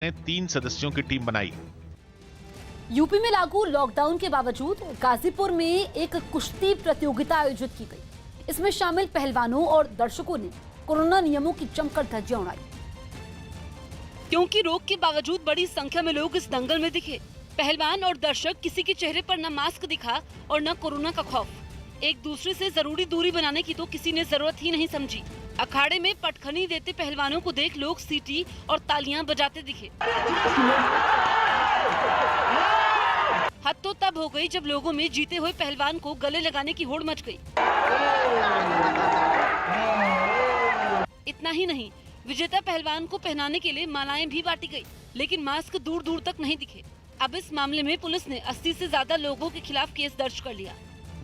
ने 3 सदस्यों की टीम बनाई। यूपी में लागू लॉकडाउन के बावजूद गाजीपुर में एक कुश्ती प्रतियोगिता आयोजित की गई। इसमें शामिल पहलवानों और दर्शकों ने कोरोना नियमों की जमकर धज्जियां उड़ाई। क्योंकि रोक के बावजूद बड़ी संख्या में लोग इस दंगल में दिखे। पहलवान और दर्शक, किसी के चेहरे पर न मास्क दिखा और न कोरोना का खौफ। एक दूसरे से जरूरी दूरी बनाने की तो किसी ने जरूरत ही नहीं समझी। अखाड़े में पटखनी देते पहलवानों को देख लोग सीटी और तालियां बजाते दिखे। हद तो तब हो गई जब लोगों में जीते हुए पहलवान को गले लगाने की होड़ मच गई। इतना ही नहीं, विजेता पहलवान को पहनाने के लिए मालाएं भी बांटी गई, लेकिन मास्क दूर दूर तक नहीं दिखे। अब इस मामले में पुलिस ने 80 से ज्यादा लोगों के खिलाफ केस दर्ज कर लिया।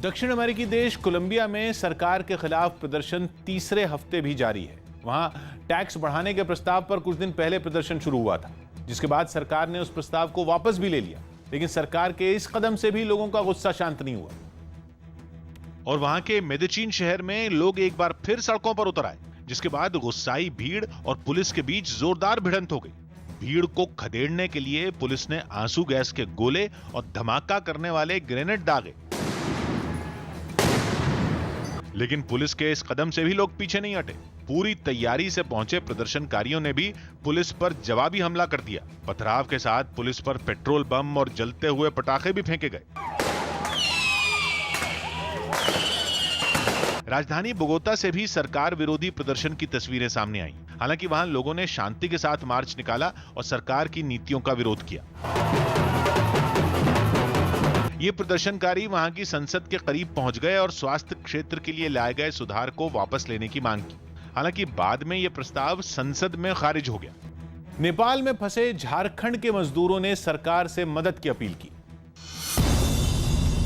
दक्षिण अमेरिकी देश कोलंबिया में सरकार के खिलाफ प्रदर्शन तीसरे हफ्ते भी जारी है। वहां टैक्स बढ़ाने के प्रस्ताव पर कुछ दिन पहले प्रदर्शन शुरू हुआ था, जिसके बाद सरकार ने उस प्रस्ताव को वापस भी ले लिया। लेकिन सरकार के इस कदम से भी लोगों का गुस्सा शांत नहीं हुआ और वहां के मेदेचिन शहर में लोग एक बार फिर सड़कों पर उतर आए, जिसके बाद गुस्साई भीड़ और पुलिस के बीच जोरदार भिड़ंत हो गई। भीड़ को खदेड़ने के लिए पुलिस ने आंसू गैस के गोले और धमाका करने वाले ग्रेनेड दागे, लेकिन पुलिस के इस कदम से भी लोग पीछे नहीं हटे। पूरी तैयारी से पहुंचे प्रदर्शनकारियों ने भी पुलिस पर जवाबी हमला कर दिया। पथराव के साथ पुलिस पर पेट्रोल बम और जलते हुए पटाखे भी फेंके गए। राजधानी बोगोता से भी सरकार विरोधी प्रदर्शन की तस्वीरें सामने आई। हालांकि वहां लोगों ने शांति के साथ मार्च निकाला और सरकार की नीतियों का विरोध किया। ये प्रदर्शनकारी वहां की संसद के करीब पहुंच गए और स्वास्थ्य क्षेत्र के लिए लाए गए सुधार को वापस लेने की मांग की। हालांकि बाद में यह प्रस्ताव संसद में खारिज हो गया। नेपाल में फंसे झारखंड के मजदूरों ने सरकार से मदद की अपील की।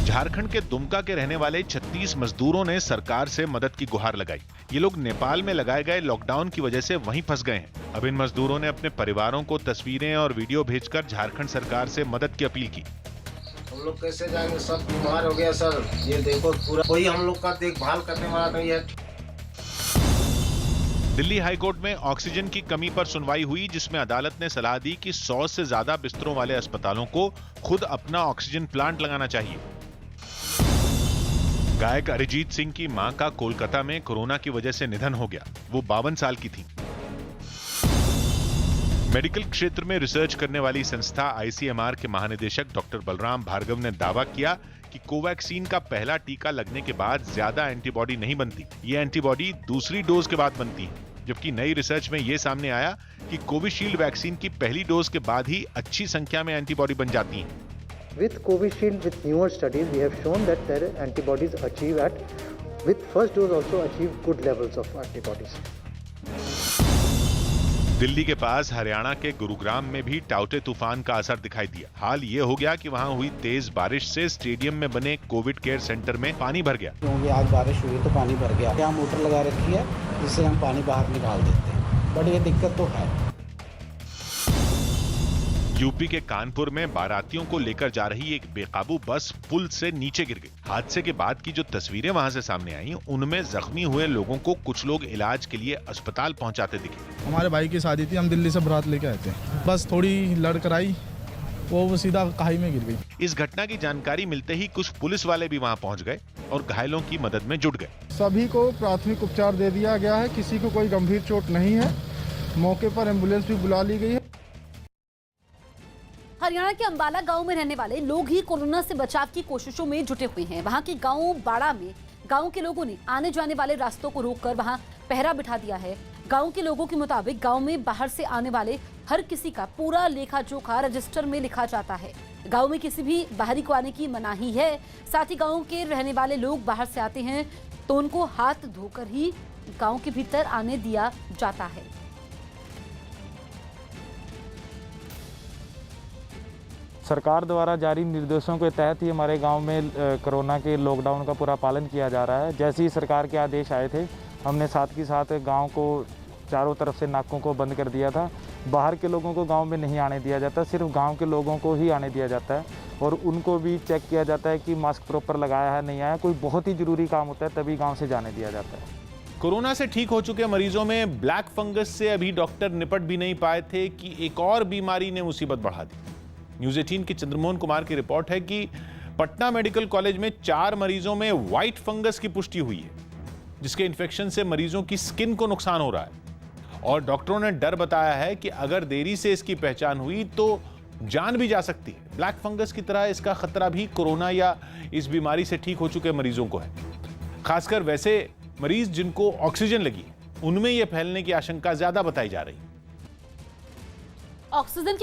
झारखंड के दुमका के रहने वाले 36 मजदूरों ने सरकार से मदद की गुहार लगाई। ये लोग नेपाल में लगाए गए लॉकडाउन की वजह से वहीं फंस गए हैं। अब इन मजदूरों ने अपने परिवारों को तस्वीरें और वीडियो भेजकर झारखंड सरकार से मदद की अपील की। हम लोग कैसे जाएंगे, सब बीमार हो गया सर। ये देखो, पूरा कोई हम लोग का देखभाल करने वाला नहीं है। दिल्ली हाईकोर्ट में ऑक्सीजन की कमी पर सुनवाई हुई, जिसमें अदालत ने सलाह दी कि 100 से ज्यादा बिस्तरों वाले अस्पतालों को खुद अपना ऑक्सीजन प्लांट लगाना चाहिए। गायक अरिजीत सिंह की मां का कोलकाता में कोरोना की वजह से निधन हो गया। वो 52 साल की थी। मेडिकल क्षेत्र में रिसर्च करने वाली संस्था आईसीएमआर के महानिदेशक डॉक्टर बलराम भार्गव ने दावा किया कि कोवैक्सीन का पहला टीका लगने के बाद ज्यादा एंटीबॉडी नहीं बनती। ये एंटीबॉडी दूसरी डोज के बाद बनती है, जबकि नई रिसर्च में यह सामने आया कि कोविशील्ड वैक्सीन की पहली डोज के बाद ही अच्छी संख्या में एंटीबॉडी बन जाती हैं। With Covishield, with newer studies, we have shown that their antibodies achieve with first dose also achieve good levels of antibodies. Delhi के पास हरियाणा के गुरुग्राम में भी टाउटे तूफान का असर दिखाई दिया। हाल ये हो गया कि वहां हुई तेज बारिश से स्टेडियम में बने कोविड केयर सेंटर में पानी भर गया। क्योंकि आज बारिश हुई तो पानी भर गया। यहाँ मोटर लगा रखी है, जिससे हम पानी बाहर निकाल देते हैं, बट ये दिक्कत तो है। यूपी के कानपुर में बारातियों को लेकर जा रही एक बेकाबू बस पुल से नीचे गिर गई। हादसे के बाद की जो तस्वीरें वहां से सामने आई, उनमें जख्मी हुए लोगों को कुछ लोग इलाज के लिए अस्पताल पहुंचाते दिखे। हमारे भाई की शादी थी, हम दिल्ली से बारात लेके आए थे। बस थोड़ी लड़कर आई, वो सीधा खाई में गिर गई। इस घटना की जानकारी मिलते ही कुछ पुलिस वाले भी वहां पहुंच गए और घायलों की मदद में जुट गए। सभी को प्राथमिक उपचार दे दिया गया है, किसी को कोई गंभीर चोट नहीं है। मौके पर एम्बुलेंस भी बुला ली गई है। हरियाणा के अंबाला गांव में रहने वाले लोग ही कोरोना से बचाव की कोशिशों में जुटे हुए हैं। वहां के गांव बाड़ा में गांव के लोगों ने आने जाने वाले रास्तों को रोककर वहां पहरा बिठा दिया है। गांव के लोगों के मुताबिक गांव में बाहर से आने वाले हर किसी का पूरा लेखा जोखा रजिस्टर में लिखा जाता है। गांव में किसी भी बाहरी को आने की मनाही है। साथ ही गांव के रहने वाले लोग बाहर से आते हैं तो उनको हाथ धोकर ही गांव के भीतर आने दिया जाता है। सरकार द्वारा जारी निर्देशों के तहत ही हमारे गांव में कोरोना के लॉकडाउन का पूरा पालन किया जा रहा है। जैसे ही सरकार के आदेश आए थे, हमने साथ ही साथ गांव को चारों तरफ से नाकों को बंद कर दिया था। बाहर के लोगों को गांव में नहीं आने दिया जाता, सिर्फ गांव के लोगों को ही आने दिया जाता है और उनको भी चेक किया जाता है कि मास्क प्रॉपर लगाया है नहीं आया। कोई बहुत ही ज़रूरी काम होता है तभी गाँव से जाने दिया जाता है। कोरोना से ठीक हो चुके मरीजों में ब्लैक फंगस से अभी डॉक्टर निपट भी नहीं पाए थे कि एक और बीमारी ने मुसीबत बढ़ा दी। न्यूज़ 18 की चंद्रमोहन कुमार की रिपोर्ट है कि पटना मेडिकल कॉलेज में 4 मरीजों में व्हाइट फंगस की पुष्टि हुई है, जिसके इन्फेक्शन से मरीजों की स्किन को नुकसान हो रहा है और डॉक्टरों ने डर बताया है कि अगर देरी से इसकी पहचान हुई तो जान भी जा सकती है। ब्लैक फंगस की तरह इसका खतरा भी कोरोना या इस बीमारी से ठीक हो चुके मरीजों को है। खासकर वैसे मरीज जिनको ऑक्सीजन लगी, उनमें यह फैलने की आशंका ज्यादा बताई जा रही है। ऑक्सीजन की